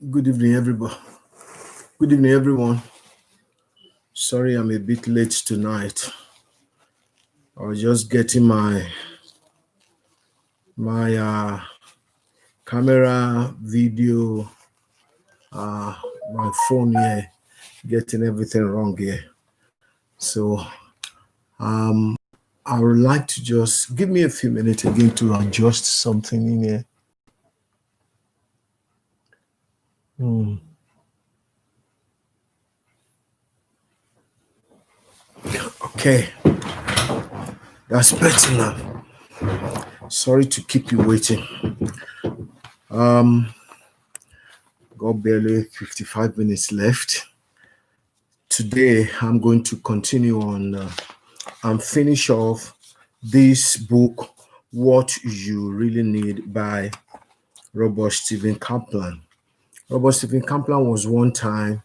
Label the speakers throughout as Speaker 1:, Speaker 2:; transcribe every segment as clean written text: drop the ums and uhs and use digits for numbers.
Speaker 1: Good evening, everybody. Good evening, everyone. Sorry, I'm a bit late tonight. I was just getting my camera, video, uh, my phone here, getting everything wrong here. So, I would like to just give me a few minutes again to adjust something in here. Okay, that's better now. Sorry to keep you waiting. Got barely 55 minutes left. Today, I'm going to continue on and finish off this book, What You Really Need by Robert Stephen Kaplan. Robert Stephen Kaplan was one time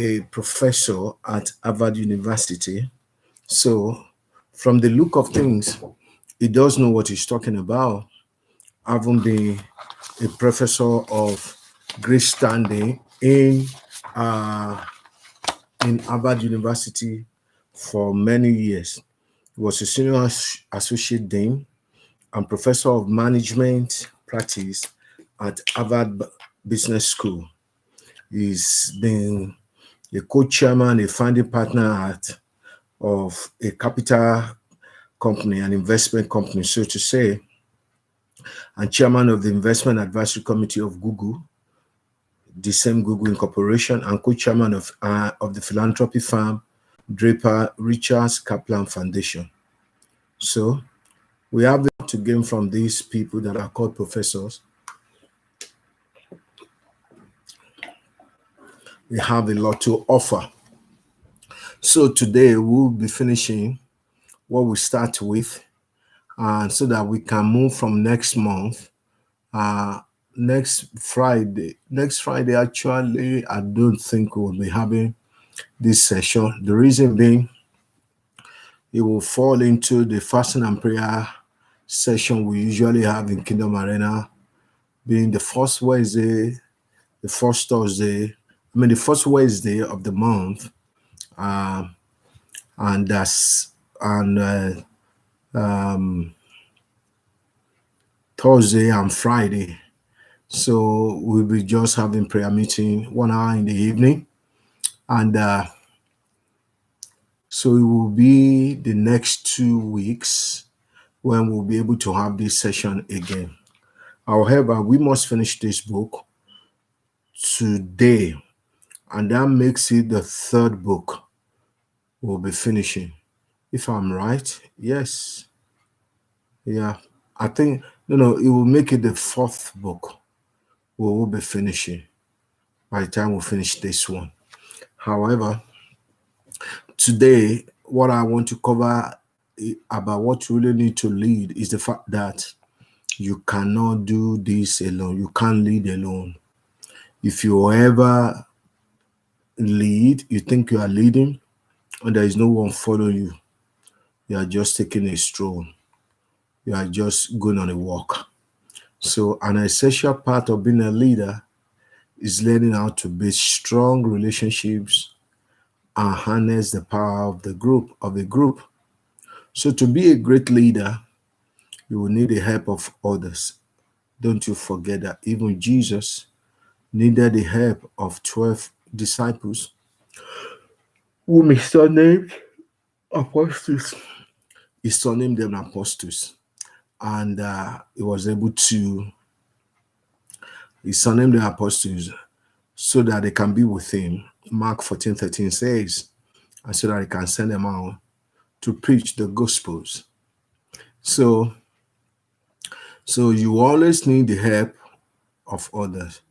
Speaker 1: a professor at Harvard University. So, from the look of things, he does know what he's talking about, having been a professor of great standing in Harvard University for many years. He was a senior associate dean and professor of management practice at Harvard Business School. He's been a co-chairman, a founding partner of a capital company, an investment company, so to say, and chairman of the investment advisory committee of Google, the same Google Incorporation, and co-chairman of the philanthropy firm Draper Richards Kaplan Foundation. So we have a lot to gain from these people that are called professors. We have a lot to offer. So today we'll be finishing what we start with, and so that we can move from next month. Next Friday, actually, I don't think we'll be having this session. The reason being, it will fall into the fasting and prayer session we usually have in Kingdom Arena, being the first Wednesday, the first Thursday, the first Wednesday of the month, and that's Thursday and Friday. So we'll be just having prayer meeting 1 hour in the evening, and so it will be the next 2 weeks when we'll be able to have this session again. However, we must finish this book today, and that makes it the third book we'll be finishing. If I'm right, yes. Yeah, I think, it will make it the fourth book we will be finishing by the time we finish this one. However, today, what I want to cover about what you really need to lead is the fact that you cannot do this alone. You can't lead alone. If you ever lead, you think you are leading, and there is no one following you, you are just taking a stroll. You are just going on a walk. So an essential part of being a leader is learning how to build strong relationships and harness the power of a group. So to be a great leader, you will need the help of others. Don't you forget that even Jesus needed the help of 12 disciples, whom he surnamed apostles. He surnamed them apostles. And he was able to, he surnamed the apostles so that they can be with him. Mark 14:13 says, and so that he can send them out to preach the gospels. So you always need the help of others.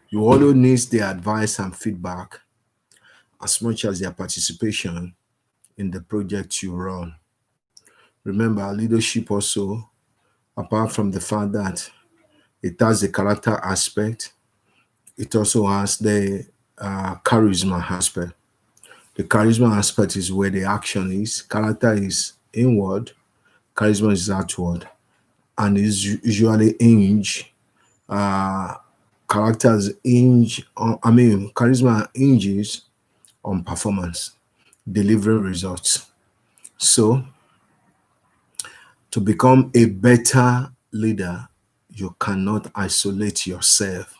Speaker 1: You always need their advice and feedback as much as their participation in the project you run. Remember, leadership also, apart from the fact that it has the character aspect, it also has the charisma aspect. The charisma aspect is where the action is. Character is inward, charisma is outward, and is usually hinged Uh, characters hinge on, I mean, charisma hinges on performance, delivering results. So, to become a better leader, you cannot isolate yourself.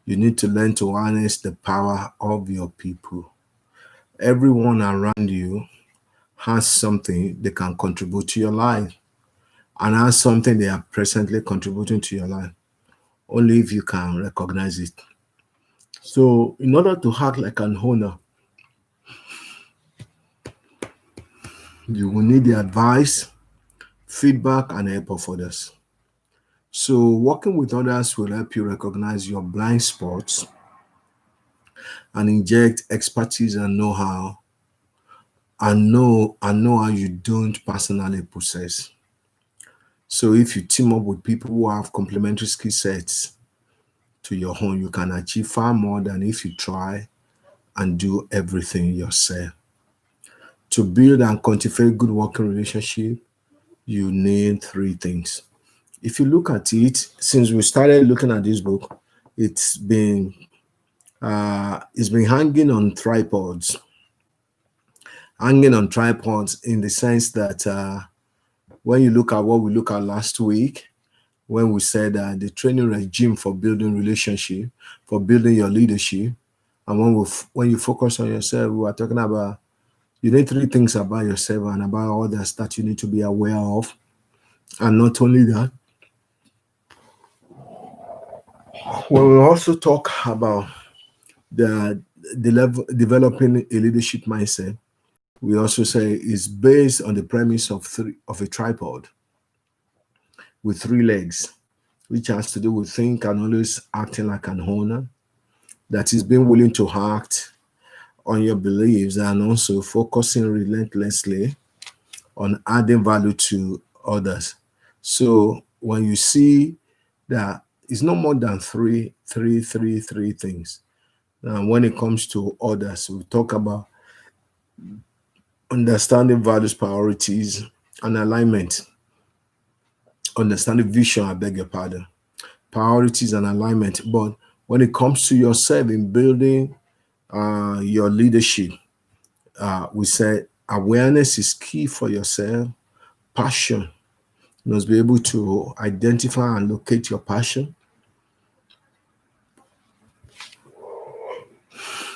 Speaker 1: You need to learn to harness the power of your people. Everyone around you has something they can contribute to your life and has something they are presently contributing to your life, only if you can recognize it. So, in order to act like an owner, you will need the advice, feedback, and help of others. So, working with others will help you recognize your blind spots and inject expertise and know-how and know how you don't personally possess. So, if you team up with people who have complementary skill sets to your own, you can achieve far more than if you try and do everything yourself. To build and cultivate good working relationship, you need three things. If you look at it, since we started looking at this book, it's been it's been hanging on tripods in the sense that when you look at what we looked at last week, when we said the training regime for building relationship, for building your leadership, and when you focus on yourself, we are talking about you need three things about yourself and about others that you need to be aware of. And not only that, we will also talk about the level developing a leadership mindset. We also say is based on the premise of a tripod with three legs, which has to do with think and always acting like an owner, that is being willing to act on your beliefs and also focusing relentlessly on adding value to others. So when you see that it's no more than three things. Now, when it comes to others, we talk about understanding values, priorities, and alignment. Understanding vision, I beg your pardon. Priorities and alignment. But when it comes to yourself in building your leadership, we said awareness is key for yourself. Passion, you must be able to identify and locate your passion.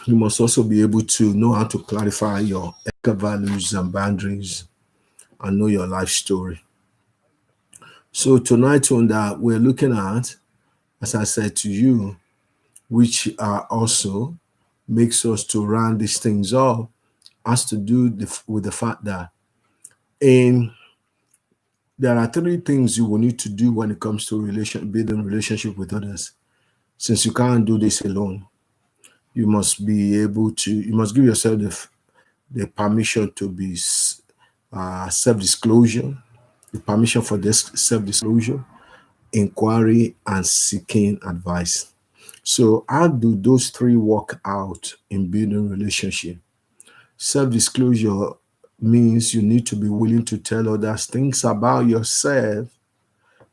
Speaker 1: You must also be able to know how to clarify your ethical values and boundaries and know your life story. So tonight on that, we're looking at, as I said to you, which also makes us to round these things up, has to do with the fact that in there are three things you will need to do when it comes to building relationship with others. Since you can't do this alone, you must be able to. You must give yourself the permission to be self-disclosure, the permission for this self-disclosure, inquiry, and seeking advice. So, how do those three work out in building relationship? Self-disclosure means you need to be willing to tell others things about yourself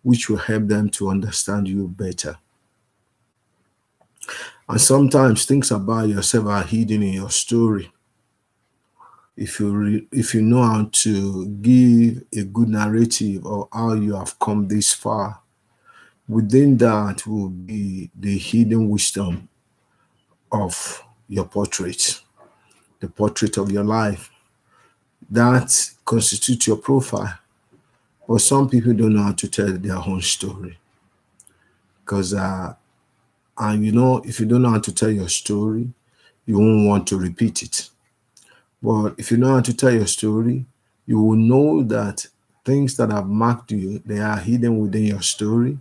Speaker 1: which will help them to understand you better. And sometimes things about yourself are hidden in your story. If you know how to give a good narrative of how you have come this far, within that will be the hidden wisdom of your portrait, the portrait of your life. That constitutes your profile. But some people don't know how to tell their own story. Because, and if you don't know how to tell your story, you won't want to repeat it. But if you know how to tell your story, you will know that things that have marked you, they are hidden within your story.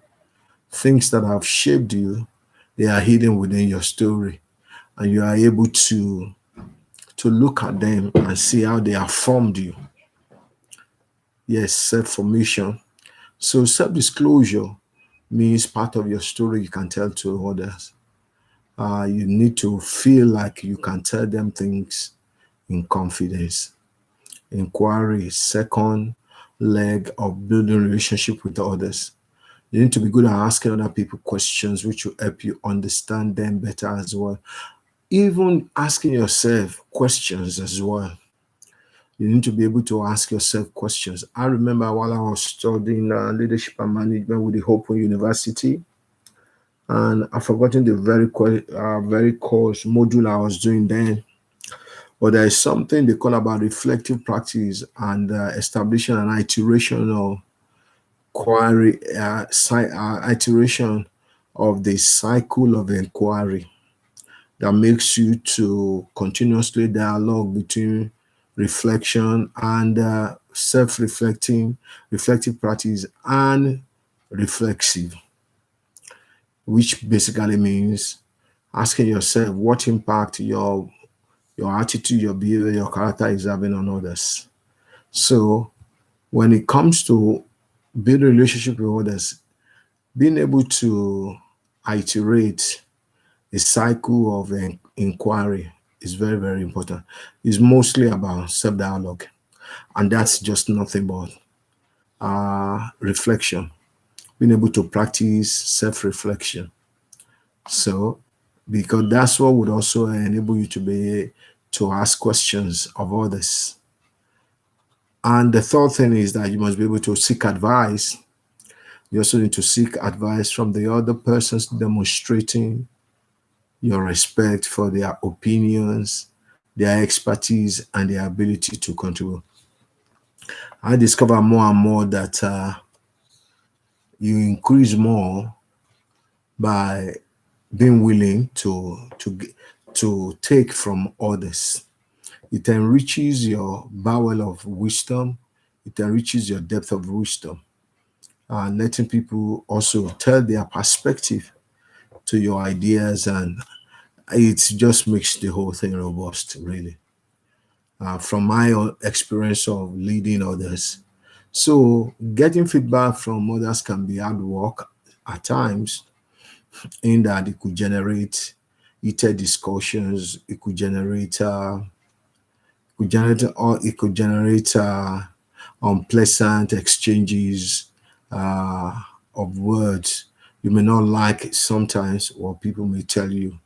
Speaker 1: Things that have shaped you, they are hidden within your story. And you are able to look at them and see how they have formed you. Yes, self-formation. So self-disclosure means part of your story you can tell to others. You need to feel like you can tell them things in confidence. Inquiry, second leg of building relationship with others. You need to be good at asking other people questions, which will help you understand them better as well. Even asking yourself questions as well. You need to be able to ask yourself questions. I remember while I was studying leadership and management with the Open University, and I've forgotten the very course module I was doing then. But there is something they call about reflective practice and establishing an iterational query, iteration of the cycle of inquiry that makes you to continuously dialogue between reflection and self-reflecting, reflective practice and reflexive, which basically means asking yourself what impact your attitude, your behavior, your character is having on others. So when it comes to building relationship with others, being able to iterate a cycle of inquiry is very, very important. It's mostly about self-dialogue, and that's just nothing but reflection, being able to practice self-reflection. So, because that's what would also enable you to be to ask questions of others. And the third thing is that you must be able to seek advice. You also need to seek advice from the other persons, demonstrating your respect for their opinions, their expertise, and their ability to contribute. I discover more and more that you increase more by being willing to take from others. It enriches your bowel of wisdom. It enriches your depth of wisdom. Letting people also tell their perspective to your ideas, and it just makes the whole thing robust, really. From my own experience of leading others. So, getting feedback from others can be hard work at times, in that it could generate heated discussions, it could generate unpleasant exchanges uh, of words. You may not like sometimes what people may tell you,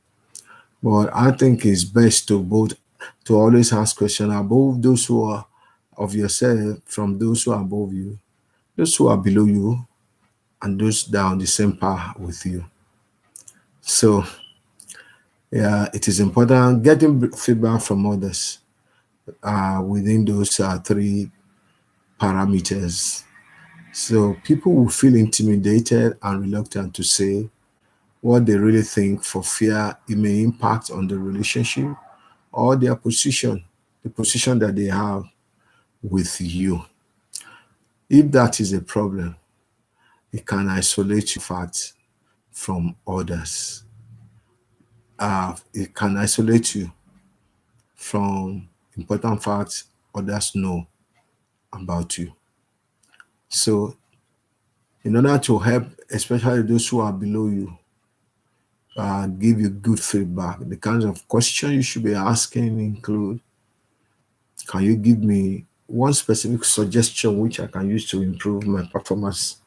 Speaker 1: but I think it's best to always ask questions above those who are of yourself, from those who are above you, those who are below you, and those that are on the same par with you. So yeah, it is important getting feedback from others within those three parameters. So people will feel intimidated and reluctant to say what they really think for fear it may impact on the relationship or their position, the position that they have with you. If that is a problem, it can isolate you facts from others. It can isolate you from important facts others know about you. So, in order to help, especially those who are below you, give you good feedback, the kinds of questions you should be asking include: can you give me one specific suggestion which I can use to improve my performance?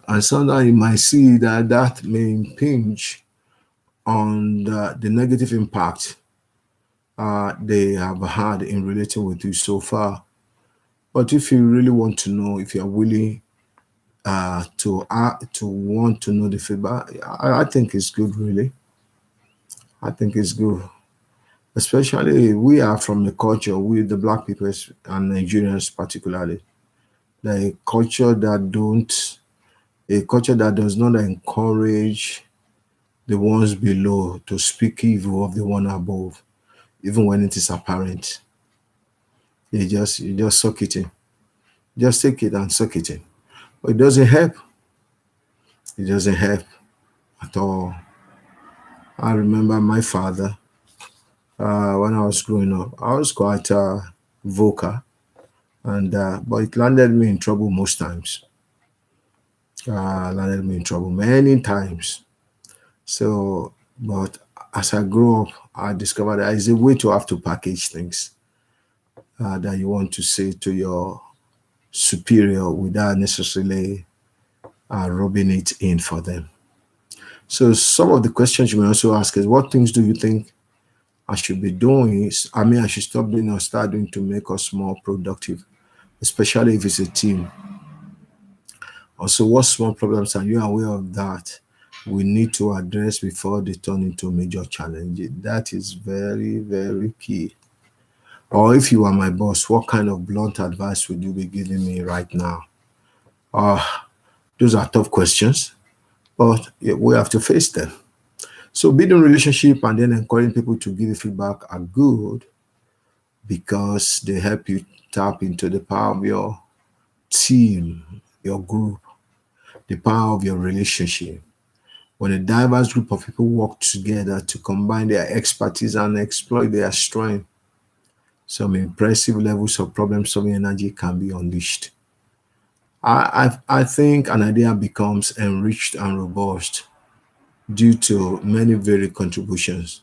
Speaker 1: And sometimes you might see that that may impinge on the negative impact they have had in relating with you so far. But if you really want to know, if you are willing to want to know the feedback, I think it's good. Really, I think it's good. Especially we are from a culture, we the Black people and Nigerians particularly, the culture that don't a culture that does not encourage the ones below to speak evil of the one above, even when it is apparent. You just suck it in. Just take it and suck it in. But it doesn't help. It doesn't help at all. I remember my father when I was growing up. I was quite vocal, and but it landed me in trouble most times. Landed me in trouble many times. So, but as I grew up, I discovered that it's a way to have to package things that you want to say to your superior without necessarily rubbing it in for them. So some of the questions you may also ask is, what things do you think I should be doing? I should stop doing or start doing to make us more productive, especially if it's a team. Also, what small problems are you aware of that we need to address before they turn into major challenges? That is very, very key. Or if you are my boss, what kind of blunt advice would you be giving me right now? Those are tough questions, but we have to face them. So building relationship and then encouraging people to give you feedback are good because they help you tap into the power of your team, your group, the power of your relationship. When a diverse group of people work together to combine their expertise and exploit their strength, some impressive levels of problem solving energy can be unleashed. I think an idea becomes enriched and robust due to many varied contributions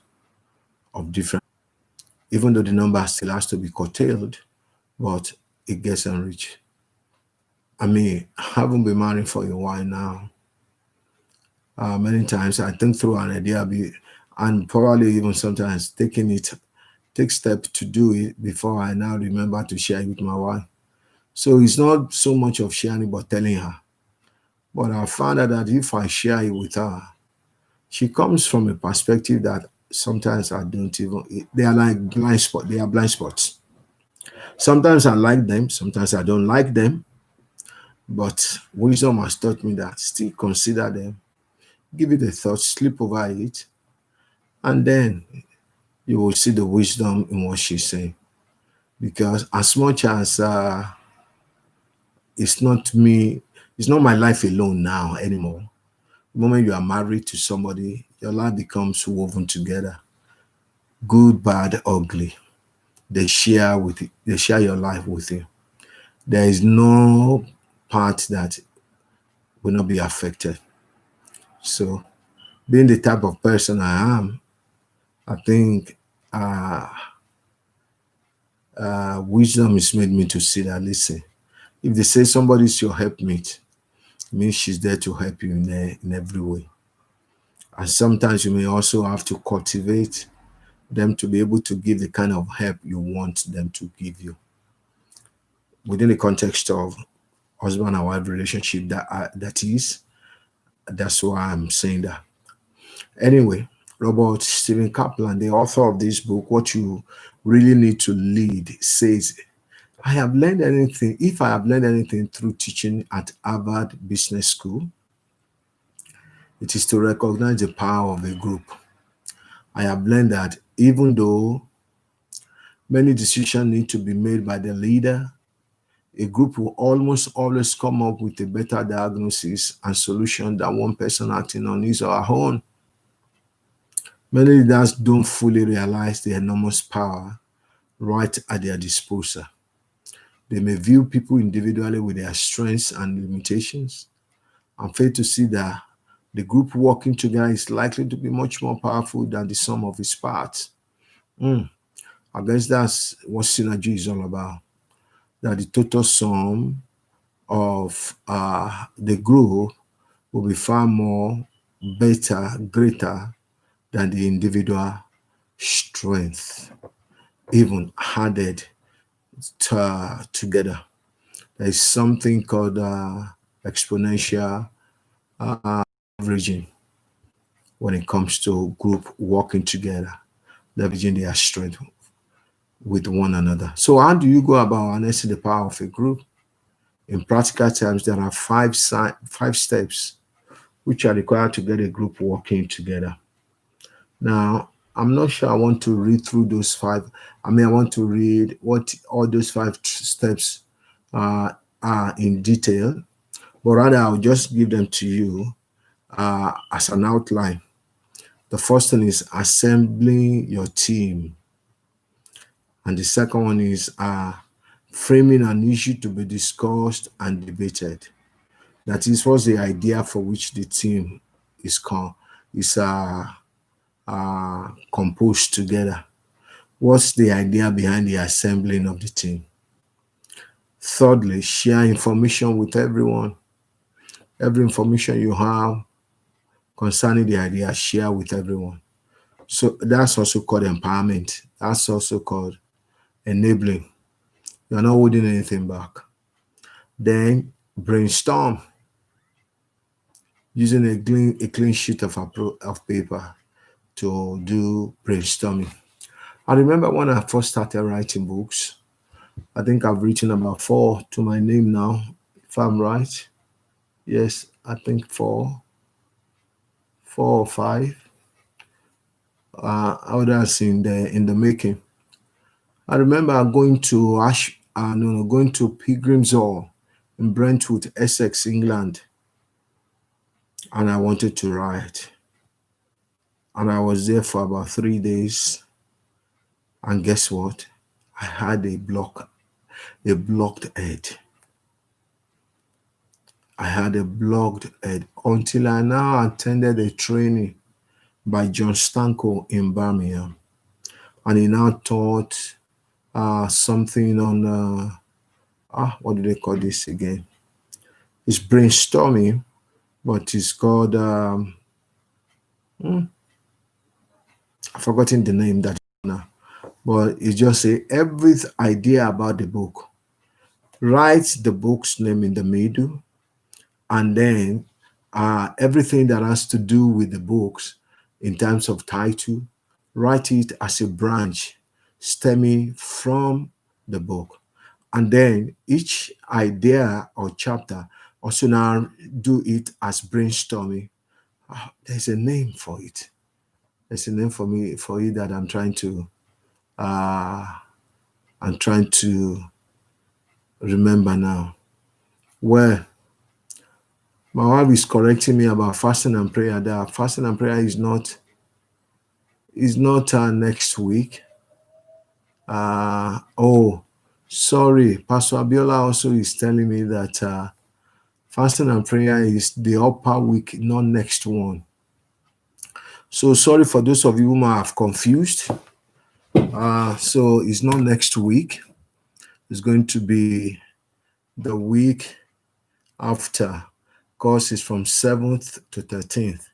Speaker 1: of different, even though the number still has to be curtailed, but it gets enriched. I haven't been married for a while now. Many times I think through an idea and probably even sometimes take steps to do it before I now remember to share it with my wife. So it's not so much of sharing but telling her. But I found out that if I share it with her, she comes from a perspective that sometimes I don't even, they are like blind spot. They are blind spots. Sometimes I like them, sometimes I don't like them, but wisdom has taught me that still consider them, give it a thought, sleep over it, and then you will see the wisdom in what she's saying. Because as much as it's not me, it's not my life alone now anymore. The moment you are married to somebody, your life becomes woven together. Good, bad, ugly. They share your life with you. There is no part that will not be affected. So being the type of person I am, I think wisdom has made me to see that, listen, if they say somebody's your helpmate, it means she's there to help you in every way. And sometimes you may also have to cultivate them to be able to give the kind of help you want them to give you within the context of husband and wife relationship. That's why I'm saying that. Anyway, Robert Stephen Kaplan, the author of this book, What You Really Need to Lead, says, I have learned anything, if I have learned anything through teaching at Harvard Business School, it is to recognize the power of a group. I have learned that even though many decisions need to be made by the leader, a group will almost always come up with a better diagnosis and solution than one person acting on his or her own. Many leaders don't fully realize the enormous power right at their disposal. They may view people individually with their strengths and limitations and fail to see that the group working together is likely to be much more powerful than the sum of its parts. I guess that's what synergy is all about. That the total sum of the group will be far more better, greater than the individual strength, even added together. There is something called exponential averaging when it comes to group working together, leveraging their strength with one another. So, how do you go about harnessing the power of a group? In practical terms, there are five steps which are required to get a group working together. Now, I'm not sure I want to read through those five. I want to read what all those five steps are in detail, but rather I'll just give them to you as an outline. The first one is assembling your team, and the second one is framing an issue to be discussed and debated. That is, what's the idea for which the team is called is composed together. What's the idea behind the assembling of the team? Thirdly, share information with everyone. Every information you have concerning the idea, share with everyone. So that's also called empowerment. That's also called enabling. You're not holding anything back. Then brainstorm using a clean sheet of paper to do brainstorming. I remember when I first started writing books, I think I've written about 4 to my name now, if I'm right. Yes, I think 4 or 5. Others in the making. I remember going to Pilgrim's Hall in Brentwood, Essex, England, and I wanted to write. And I was there for about 3 days. And guess what? I had a blocked head. I had a blocked head until I now attended a training by John Stanko in Birmingham. And he now taught something on, what do they call this again? It's brainstorming, but it's called, I've forgotten the name that now. But it's just every idea about the book. Write the book's name in the middle, and then everything that has to do with the books in terms of title, write it as a branch stemming from the book. And then each idea or chapter also now do it as brainstorming. There's a name for it. There's a name for it that I'm trying to remember now. Well, my wife is correcting me about fasting and prayer. That fasting and prayer is not next week. Sorry, Pastor Abiola also is telling me that fasting and prayer is the upper week, not next one. So sorry for those of you who might have confused. So it's not next week. It's going to be the week after, because it's from 7th to 13th.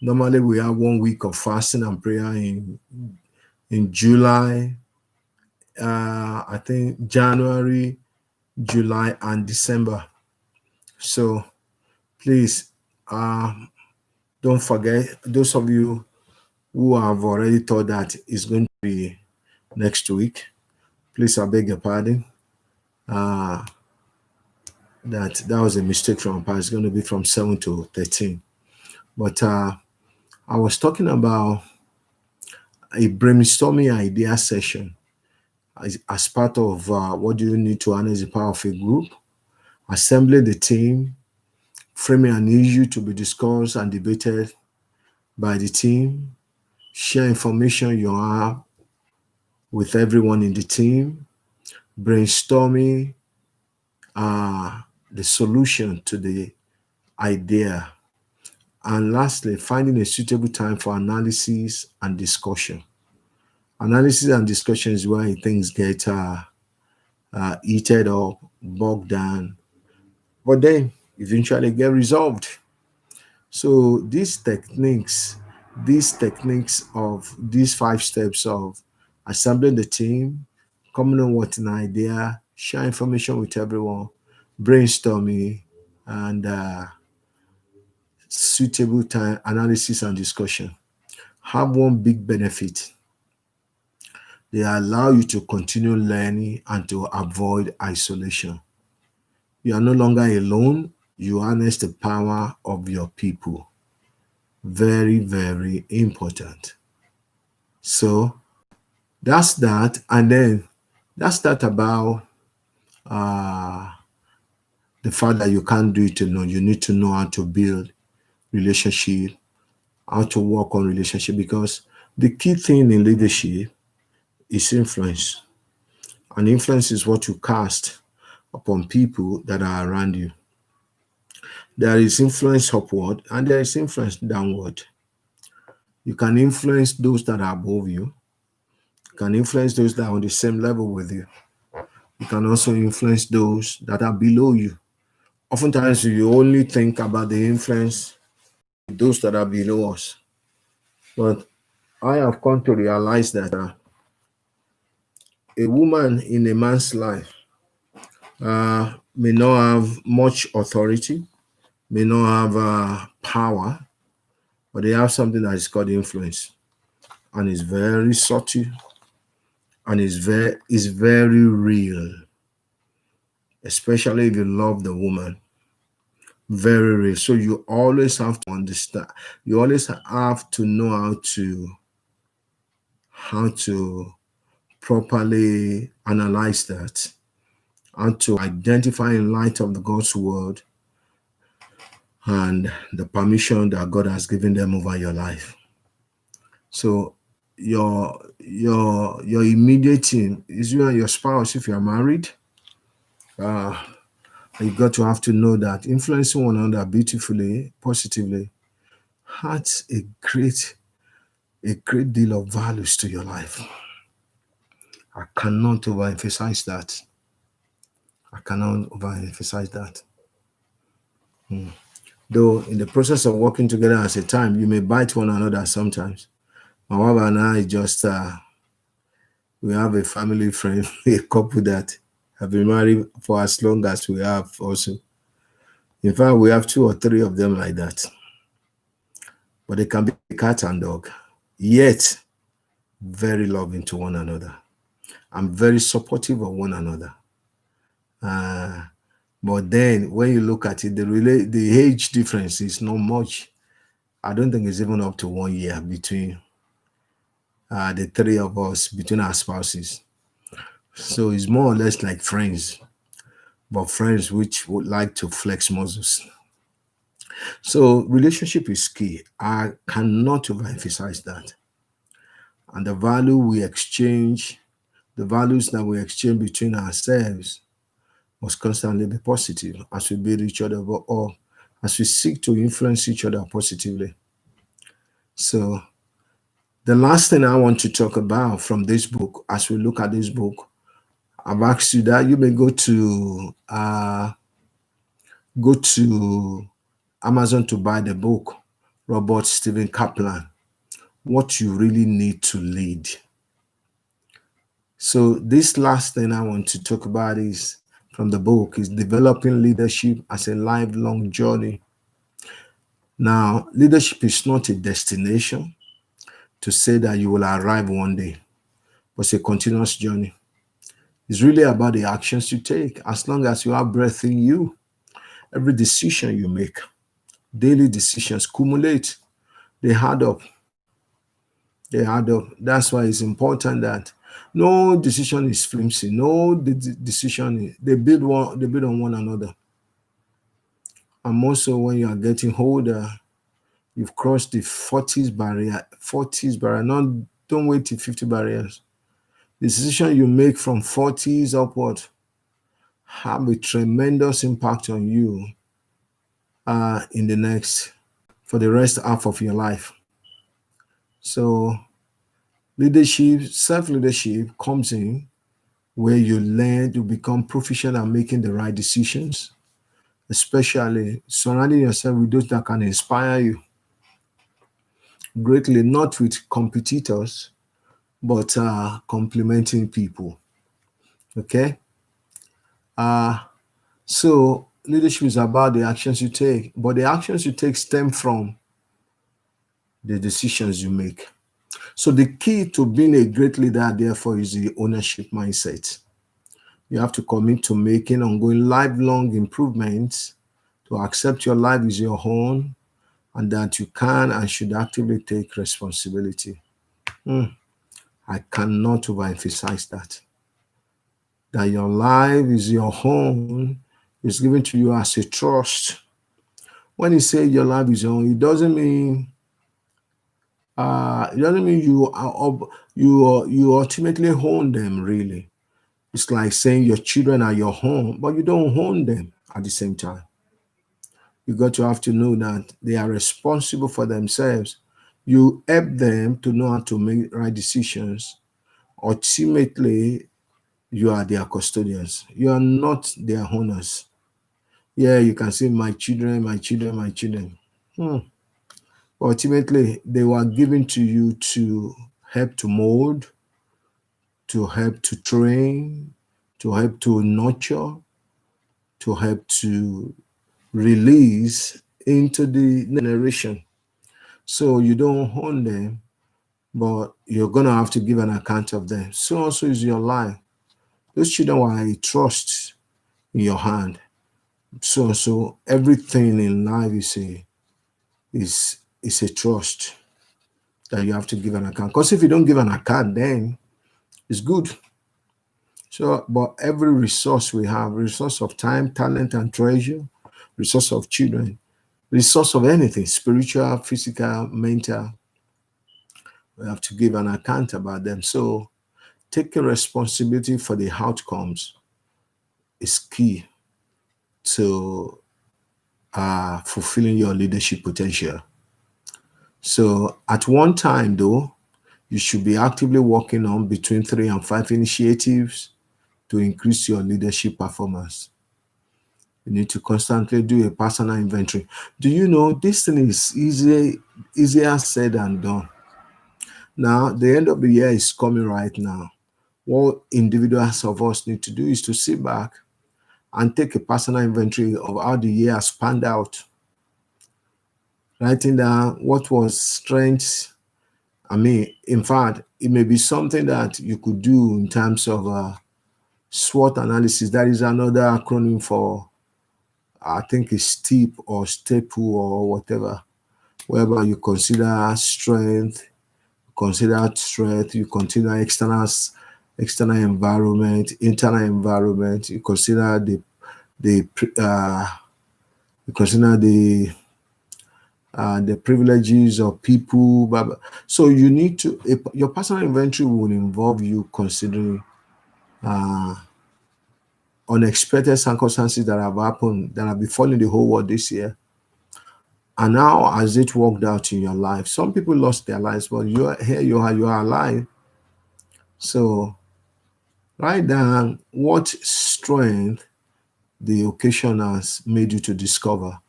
Speaker 1: Normally we have 1 week of fasting and prayer in July, I think January, July, and December. So please, don't forget, those of you who have already thought that it's going to be next week, please, I beg your pardon. That was a mistake from my part. It's going to be from 7 to 13. But I was talking about a brainstorming idea session as part of what do you need to harness the power of a group, assembling the team, framing an issue to be discussed and debated by the team, share information you have with everyone in the team, brainstorming the solution to the idea, and lastly, finding a suitable time for analysis and discussion. Analysis and discussion is where things get heated up, bogged down, but then eventually get resolved. So these techniques of these 5 steps of assembling the team, coming up with an idea, share information with everyone, brainstorming, and suitable time analysis and discussion have one big benefit. They allow you to continue learning and to avoid isolation. You are no longer alone. You harness the power of your people. Very, very important. So that's that. And then that's that about the fact that you can't do it alone. You need to know how to build relationship, how to work on relationship, because the key thing in leadership is influence. And influence is what you cast upon people that are around you. There is influence upward and there is influence downward. You can influence those that are above you. You can influence those that are on the same level with you. You can also influence those that are below you Oftentimes, you only think about the influence those that are below us. But I have come to realize that a woman in a man's life may not have much authority, may not have power, but they have something that is called influence, and it's very subtle, and is very real, especially if you love the woman. Very real. So you always have to understand. You always have to know how to properly analyze that and to identify in light of the God's word and the permission that God has given them over your life. So your immediate team is you and your spouse. If you are married, you got to have to know that influencing one another beautifully, positively, adds a great deal of values to your life. I cannot overemphasize that. I cannot overemphasize that. Though in the process of working together as a time, you may bite one another sometimes. My wife and I just we have a family friend, a couple that have been married for as long as we have also. In fact, we have two or three of them like that. But they can be cat and dog, yet very loving to one another and very supportive of one another. But then when you look at it, the age difference is not much. I don't think it's even up to 1 year between the three of us, between our spouses. So it's more or less like friends, but friends which would like to flex muscles. So relationship is key. I cannot overemphasize that. And the values that we exchange between ourselves must constantly be positive as we build each other up or as we seek to influence each other positively. So the last thing I want to talk about from this book, as we look at this book, I've asked you that you may go to Amazon to buy the book, Robert Stephen Kaplan, What You Really Need to Lead. So this last thing I want to talk about is from the book is developing leadership as a lifelong journey. Now, leadership is not a destination to say that you will arrive one day, but it's a continuous journey. It's really about the actions you take. As long as you have breath in you, every decision you make, daily decisions accumulate. They add up. They add up. That's why it's important that no decision is flimsy. No decision they build on one another. And also when you are getting older, you've crossed the 40s barrier. 40s barrier. Not don't wait till 50 barriers. The decision you make from 40s upward have a tremendous impact on you in the next for the rest half of your life. So leadership, self-leadership comes in where you learn to become proficient at making the right decisions, especially surrounding yourself with those that can inspire you greatly, not with competitors, but complementing people. Okay? So leadership is about the actions you take, but the actions you take stem from the decisions you make. So the key to being a great leader, therefore, is the ownership mindset. You have to commit to making ongoing lifelong improvements, to accept your life is your own, and that you can and should actively take responsibility. I cannot overemphasize that. That your life is your own, is given to you as a trust. When you say your life is your own, it doesn't mean you ultimately own them. Really, it's like saying your children are your home, but you don't own them at the same time. You got to have to know that they are responsible for themselves. You help them to know how to make right decisions. Ultimately, you are their custodians. You are not their owners. Yeah, you can say my children, my children, my children. Hmm. Ultimately, they were given to you to help to mold, to help to train, to help to nurture, to help to release into the generation. So you don't own them, but you're gonna have to give an account of them. So also is your life. Those children were a trust in your hand. So everything in life is a trust that you have to give an account. Because if you don't give an account, then it's good. So, but every resource we have, resource of time, talent, and treasure, resource of children, resource of anything, spiritual, physical, mental, we have to give an account about them. So taking responsibility for the outcomes is key to fulfilling your leadership potential. So at one time, though, you should be actively working on between 3 and 5 initiatives to increase your leadership performance. You need to constantly do a personal inventory. Do you know this thing is easier said than done? Now, the end of the year is coming right now. What individuals of us need to do is to sit back and take a personal inventory of how the year has panned out, writing down what was strengths. I mean, in fact, it may be something that you could do in terms of SWOT analysis. That is another acronym for, I think, it's STEEP or staple or whatever, whereby you consider strength, you consider external environment, internal environment, you consider the you consider the privileges of people. Blah, blah. So you need to, your personal inventory will involve you considering unexpected circumstances that have happened, that have befallen the whole world this year. And how has it worked out in your life? Some people lost their lives, but you're here, you are alive. So write down what strength the occasion has made you to discover,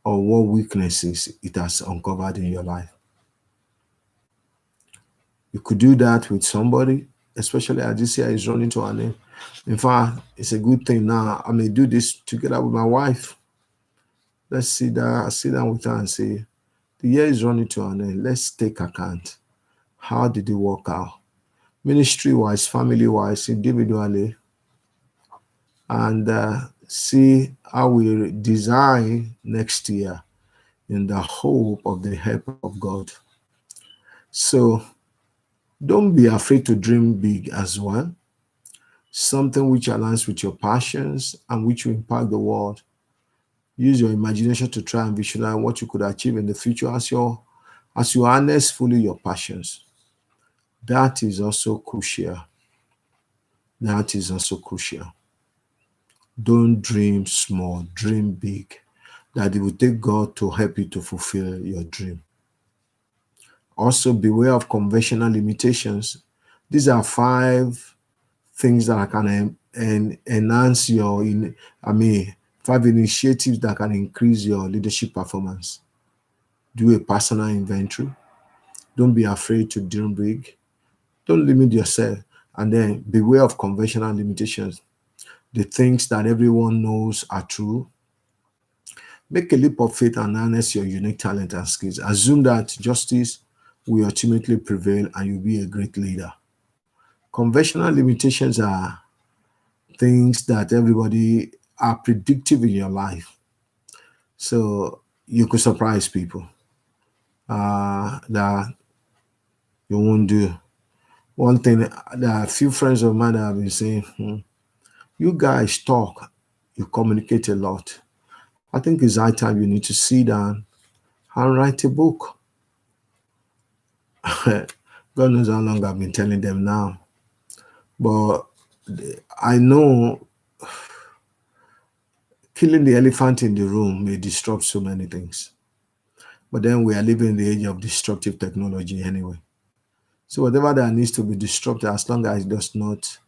Speaker 1: or what weaknesses it has uncovered in your life. You could do that with somebody, especially as this year is running to an end. In fact, it's a good thing now. I may do this together with my wife. Let's sit down with her and say, the year is running to an end. Let's take account. How did it work out? Ministry wise, family wise, individually, and see how we design next year in the hope of the help of God. So don't be afraid to dream big as well. Something which aligns with your passions and which will impact the world. Use your imagination to try and visualize what you could achieve in the future as you harness fully your passions. That is also crucial. That is also crucial. Don't dream small, dream big. That it will take God to help you to fulfill your dream. Also, beware of conventional limitations. These are 5 things that can enhance your, 5 initiatives that can increase your leadership performance. Do a personal inventory. Don't be afraid to dream big. Don't limit yourself. And then beware of conventional limitations. The things that everyone knows are true. Make a leap of faith and harness your unique talent and skills. Assume that justice will ultimately prevail and you'll be a great leader. Conventional limitations are things that everybody are predictive in your life. So you could surprise people that you won't do. One thing that a few friends of mine have been saying, you guys talk, you communicate a lot. I think it's high time you need to sit down and write a book. God knows how long I've been telling them now. But I know killing the elephant in the room may disrupt so many things. But then we are living in the age of disruptive technology anyway. So whatever that needs to be disrupted, as long as it does not,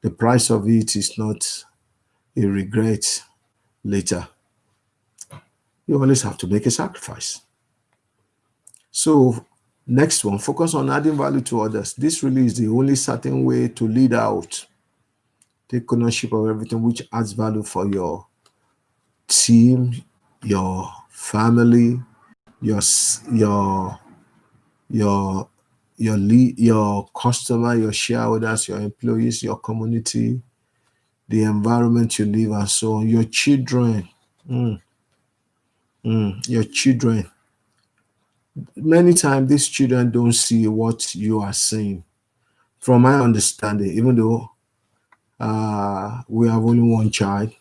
Speaker 1: the price of it is not a regret, later. You always have to make a sacrifice. So, next one, focus on adding value to others. This really is the only certain way to lead out. Take ownership of everything which adds value for your team, your family, your your your your customer, your shareholders, your employees, your community, the environment you live, and so on. Your children, your children. Many times, these children don't see what you are saying. From my understanding, even though we have only one child,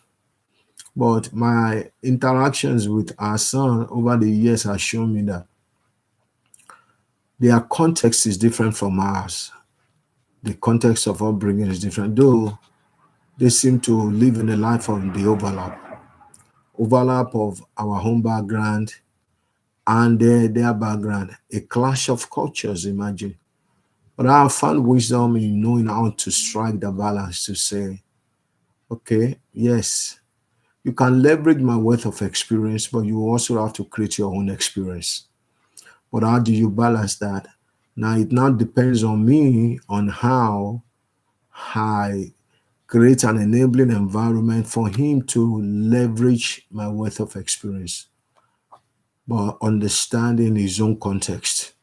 Speaker 1: but my interactions with our son over the years have shown me that their context is different from ours. The context of upbringing is different, though they seem to live in a life of the overlap of our home background and their background, a clash of cultures, imagine. But I have found wisdom in knowing how to strike the balance to say, okay, yes, you can leverage my wealth of experience, but you also have to create your own experience. But how do you balance that? Now, it now depends on me on how I create an enabling environment for him to leverage my wealth of experience, but understanding his own context,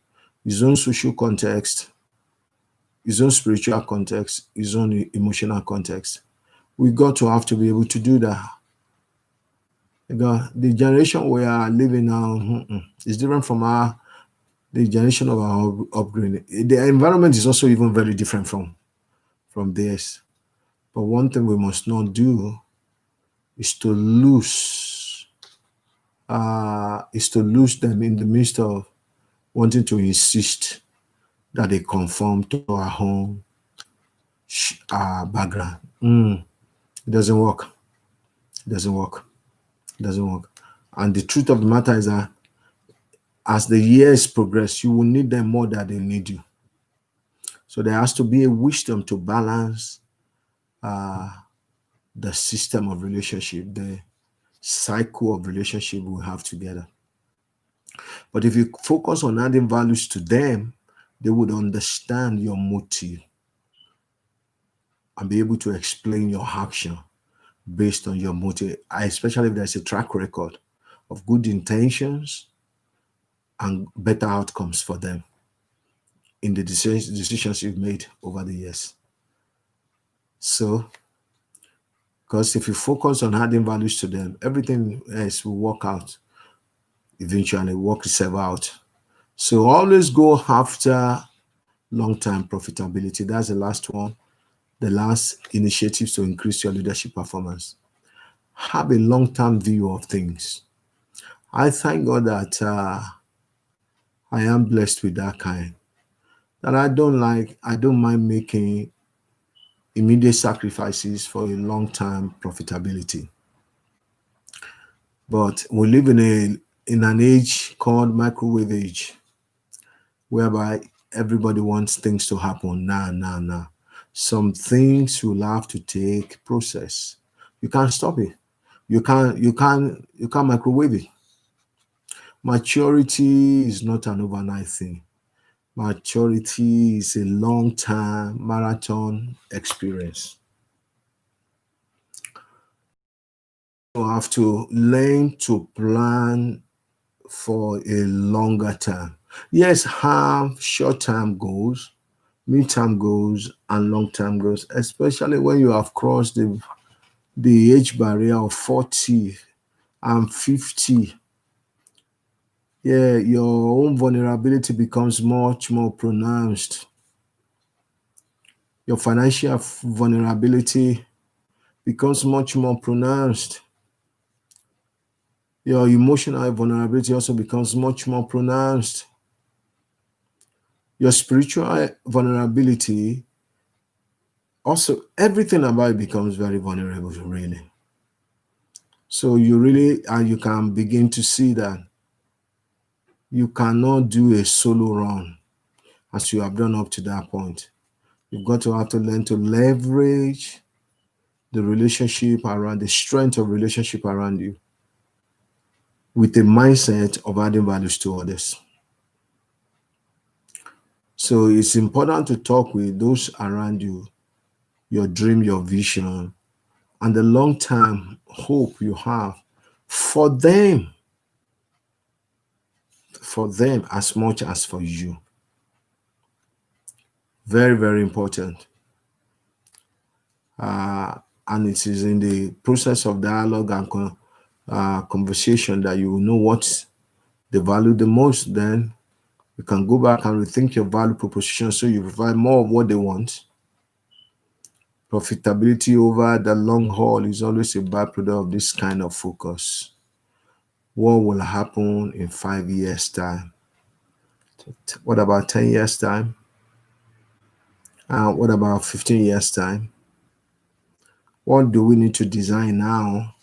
Speaker 1: his own social context, his own spiritual context, his own emotional context. We got to have to be able to do that. Because the generation we are living now is different from the generation of our upbringing. The environment is also even very different from theirs. But one thing we must not do is to lose them in the midst of wanting to insist that they conform to our home background. It doesn't work. It doesn't work. It doesn't work. And the truth of the matter is that as the years progress, you will need them more than they need you. So there has to be a wisdom to balance the system of relationship, the cycle of relationship we have together. But if you focus on adding values to them, they would understand your motive and be able to explain your action based on your motive, especially if there's a track record of good intentions and better outcomes for them in the decisions you've made over the years. So, because if you focus on adding values to them, everything else will work out, eventually work itself out. So always go after long-term profitability. That's the last one. The last initiatives to increase your leadership performance. Have a long-term view of things. I thank God that I am blessed with that kind. That I don't mind making immediate sacrifices for a long-term profitability. But we live in an age called microwave age, whereby everybody wants things to happen now. Some things will have to take process. You can't stop it. You can't microwave it. Maturity is not an overnight thing. Maturity is a long-term marathon experience. You have to learn to plan for a longer term. Yes, have short-term goals, mid-term goals, and long-term goals, especially when you have crossed the age barrier of 40 and 50. Yeah, your own vulnerability becomes much more pronounced. Your financial vulnerability becomes much more pronounced. Your emotional vulnerability also becomes much more pronounced. Your spiritual vulnerability, also everything about it becomes very vulnerable, really. So you can begin to see that you cannot do a solo run as you have done up to that point. You've got to have to learn to leverage the relationship around, the strength of relationship around you with a mindset of adding values to others. So it's important to talk with those around you, your dream, your vision, and the long-term hope you have for them as much as for you. Very, very important. And it is in the process of dialogue and conversation that you will know what they value the most. Then you can go back and rethink your value proposition so you provide more of what they want. Profitability over the long haul is always a byproduct of this kind of focus. What will happen in 5 years' time? What about 10 years' time? What about 15 years' time? What do we need to design now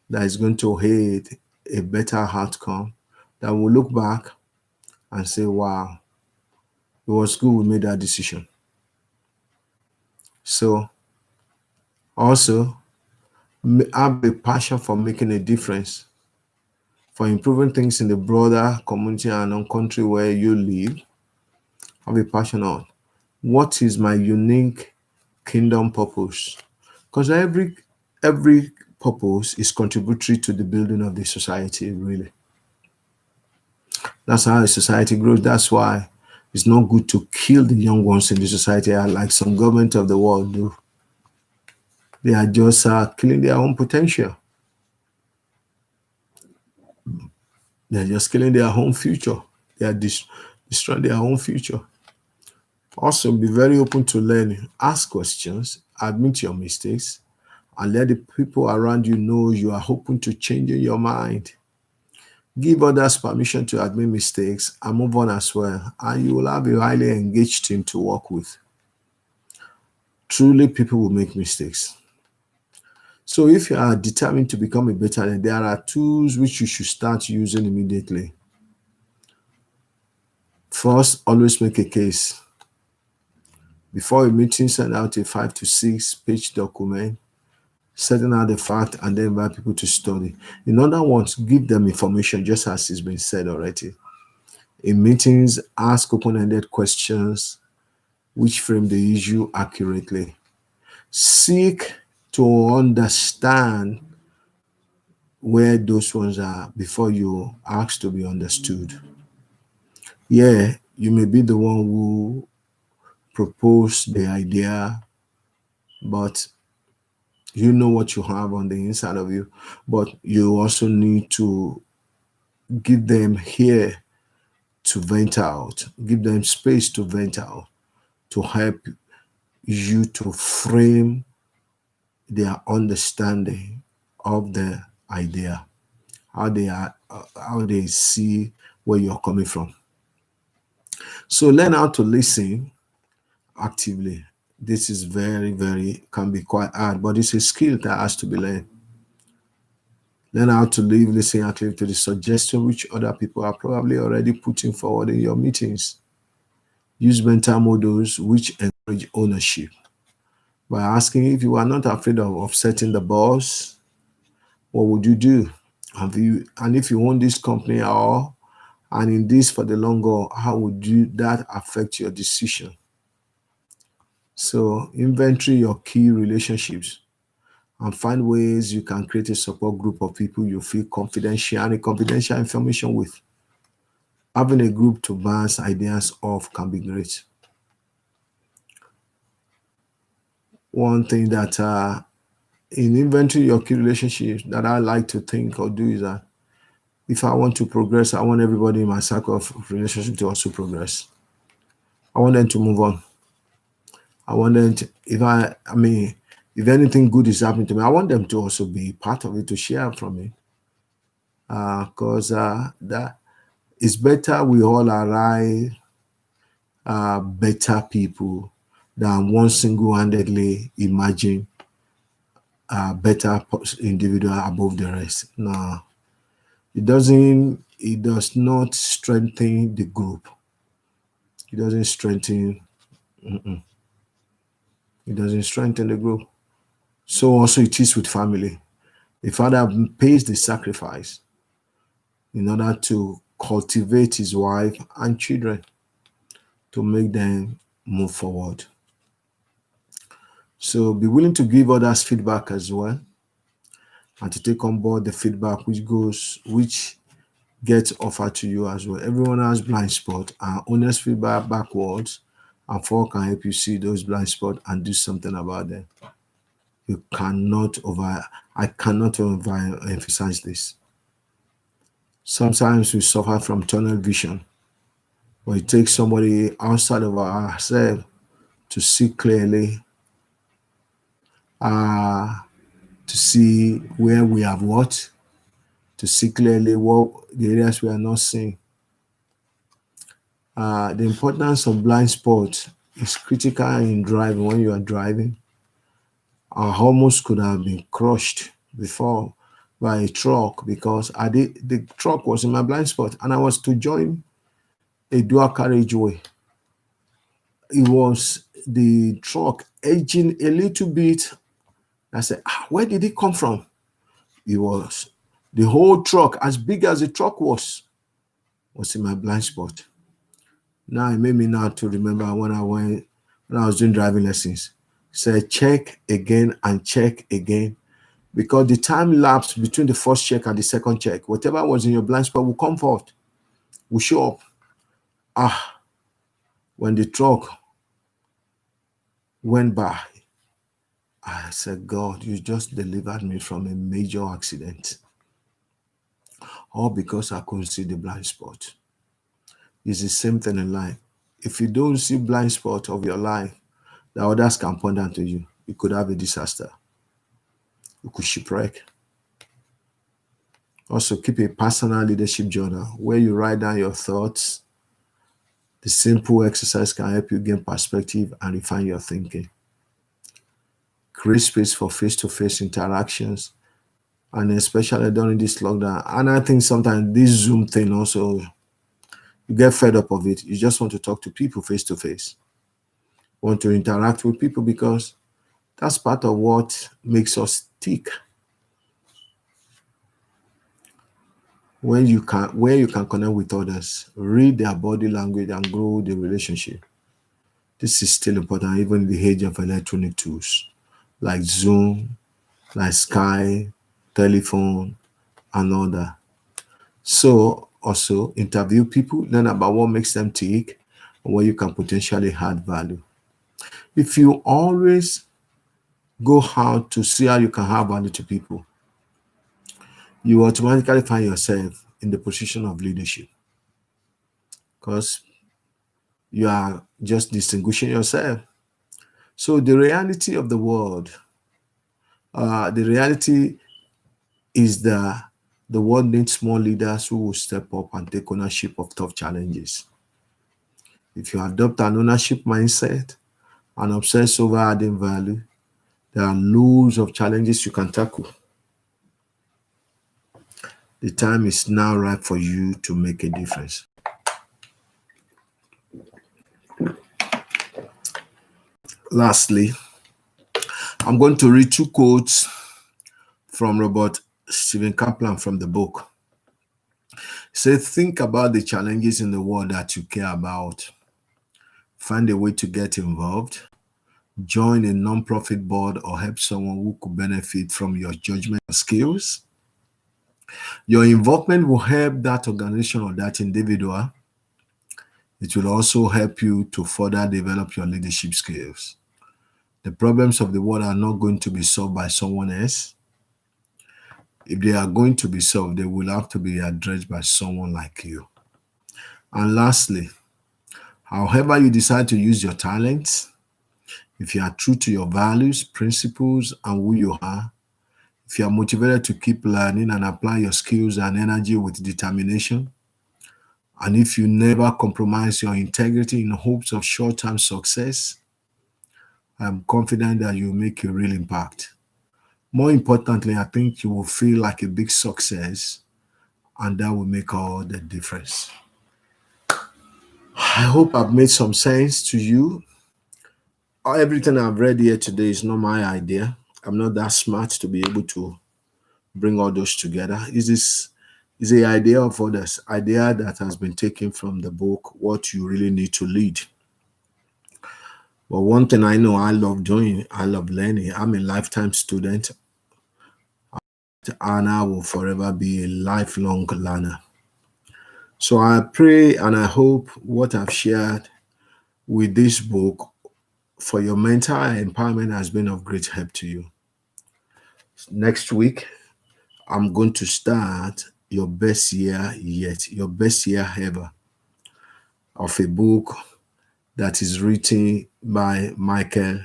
Speaker 1: that is going to aid a better outcome that we'll look back and say, wow, it was good we made that decision. So also have a passion for making a difference, for improving things in the broader community and on country where you live. Have a passion on what is my unique kingdom purpose, because every purpose is contributory to the building of the society. Really, that's how a society grows. That's why it's not good to kill the young ones in the society like some government of the world do. They are just killing their own potential. They're just killing their own future. They are destroying their own future. Also, be very open to learning. Ask questions, admit your mistakes, and let the people around you know you are open to changing your mind. Give others permission to admit mistakes and move on as well, and you will have a highly engaged team to work with. Truly, people will make mistakes. So if you are determined to become a better leader, there are tools which you should start using immediately. First, always make a case. Before a meeting, send out a 5 to 6 page document, setting out the fact, and then invite people to study. In other words, give them information just as it's been said already. In meetings, ask open-ended questions which frame the issue accurately. Seek to understand where those ones are before you ask to be understood. Yeah, you may be the one who proposed the idea, but you know what you have on the inside of you, but you also need to give them here to vent out, give them space to vent out, to help you to frame their understanding of the idea, how they see where you're coming from. So learn how to listen actively. This is very, very, can be quite hard, but it's a skill that has to be learned. Learn how to listen actively to the suggestion which other people are probably already putting forward in your meetings. Use mental models which encourage ownership by asking, if you are not afraid of upsetting the boss, what would you do? And if you own this company and in this for the long haul, how would that affect your decision? So inventory your key relationships and find ways you can create a support group of people you feel sharing confidential information with. Having a group to bounce ideas off can be great. One thing that in inventory your key relationships that I like to think or do is that if I want to progress, I want everybody in my circle of relationship to also progress. I want them to move on. I want them to, if anything good is happening to me, I want them to also be part of it, to share from it. Because that it's better we all arrive better people than one single-handedly imagine a better individual above the rest. No, it does not strengthen the group. It doesn't strengthen the group. So also it is with family. A father pays the sacrifice in order to cultivate his wife and children to make them move forward. So be willing to give others feedback as well and to take on board the feedback which gets offered to you as well. Everyone has blind spot and honest feedback backwards and forward can help you see those blind spots and do something about them. You cannot over I cannot overemphasize this. Sometimes we suffer from tunnel vision, but it takes somebody outside of ourselves to see clearly, uh, to see where we have what, to see clearly what the areas we are not seeing. The importance of blind spot is critical in driving. When you are driving, I almost could have been crushed before by a truck because the truck was in my blind spot and I was to join a dual carriageway. It was the truck edging a little bit. I said, where did it come from? It was the whole truck, as big as the truck was in my blind spot. Now it made me now to remember when I was doing driving lessons. Said check again and check again. Because the time lapse between the first check and the second check, whatever was in your blind spot will come forth, will show up. When the truck went by, I said, God, you just delivered me from a major accident. All because I couldn't see the blind spot. It's the same thing in life. If you don't see blind spot of your life that others can point out to you, you could have a disaster. You could shipwreck. Also, keep a personal leadership journal where you write down your thoughts. The simple exercise can help you gain perspective and refine your thinking. Create space for face-to-face interactions, and especially during this lockdown. And I think sometimes this Zoom thing also, you get fed up of it. You just want to talk to people face-to-face. Want to interact with people because that's part of what makes us tick. Where you can connect with others, read their body language and grow the relationship. This is still important even in the age of electronic tools like Zoom, like Skype, telephone, and all that. So also interview people, learn about what makes them tick and where you can potentially add value. If you always go out to see how you can add value to people, you automatically find yourself in the position of leadership because you are just distinguishing yourself. So the reality of the world, the reality is that the world needs more leaders who will step up and take ownership of tough challenges. If you adopt an ownership mindset and obsess over adding value, there are loads of challenges you can tackle. The time is now right for you to make a difference. Lastly, I'm going to read two quotes from Robert Stephen Kaplan from the book. Say, think about the challenges in the world that you care about. Find a way to get involved. Join a non-profit board or help someone who could benefit from your judgment skills. Your involvement will help that organization or that individual. It will also help you to further develop your leadership skills. The problems of the world are not going to be solved by someone else. If they are going to be solved, they will have to be addressed by someone like you. And lastly, however you decide to use your talents, if you are true to your values, principles, and who you are, if you are motivated to keep learning and apply your skills and energy with determination, and if you never compromise your integrity in hopes of short-term success, I'm confident that you'll make a real impact. More importantly, I think you will feel like a big success, and that will make all the difference. I hope I've made some sense to you. Everything I've read here today is not my idea. I'm not that smart to be able to bring all those together. Is the idea of others, idea that has been taken from the book, what you really need to lead. But one thing I know I love doing, I love learning. I'm a lifetime student, and I will forever be a lifelong learner. So I pray and I hope what I've shared with this book for your mental empowerment has been of great help to you. Next week, I'm going to start your best year yet, your best year ever, of a book that is written by Michael,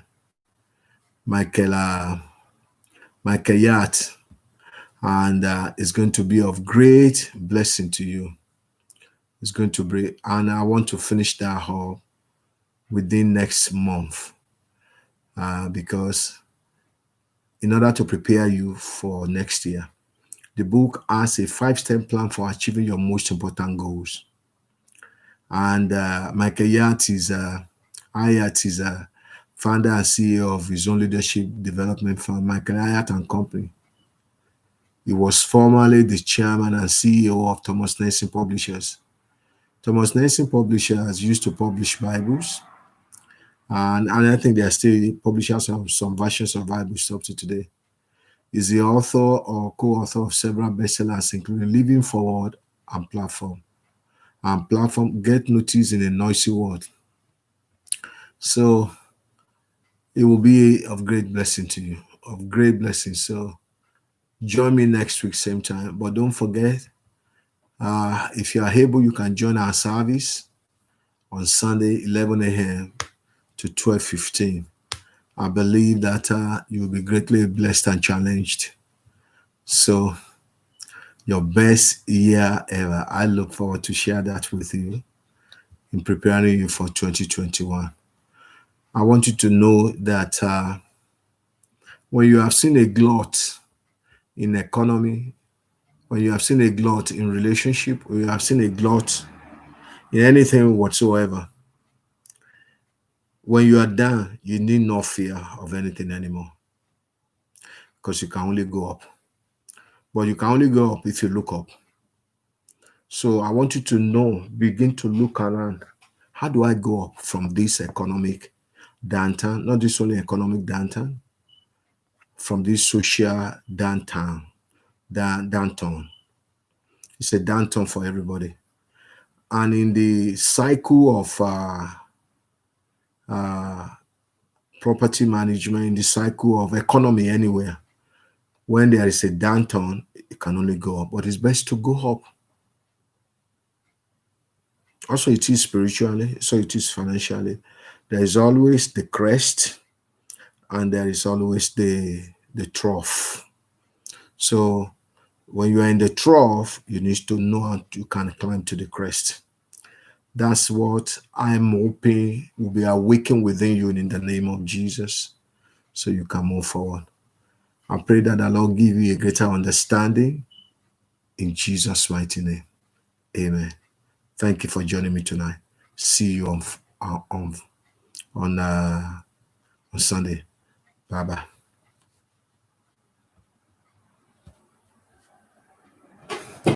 Speaker 1: Michael Yatt, and it's going to be of great blessing to you. It's going to be, and I want to finish that whole within next month, because in order to prepare you for next year, the book has a 5-step plan for achieving your most important goals. And Michael Yatt is a founder and CEO of his own leadership development firm, Michael Yatt and Company. He was formerly the chairman and CEO of Thomas Nelson Publishers. Thomas Nelson Publishers used to publish Bibles, and I think they are still publishers of some versions of Bibles up to today. He's the author or co-author of several bestsellers, including Living Forward and Platform. And Platform, Get Noticed in a Noisy World. So it will be of great blessing to you, of great blessing. So join me next week, same time. But don't forget, if you are able, you can join our service on Sunday, 11 a.m. to 12:15. I believe that you will be greatly blessed and challenged. So your best year ever. I look forward to share that with you in preparing you for 2021. I want you to know that when you have seen a glut in economy, when you have seen a glut in relationship, when you have seen a glut in anything whatsoever, when you are down, you need no fear of anything anymore, because you can only go up. But you can only go up if you look up. So I want you to know, begin to look around. How do I go up from this economic downturn? Not this only economic downturn, from this social downturn. It's a downturn for everybody. And in the cycle of property management, in the cycle of economy anywhere, when there is a downturn, it can only go up. But it's best to go up. Also, it is spiritually, so it is financially. There is always the crest, and there is always the trough. So when you are in the trough, you need to know how you can climb to the crest. That's what I'm hoping will be awakened within you in the name of Jesus, so you can move forward. I pray that the Lord give you a greater understanding in Jesus' mighty name. Amen. Thank you for joining me tonight. See you on Sunday. Bye-bye.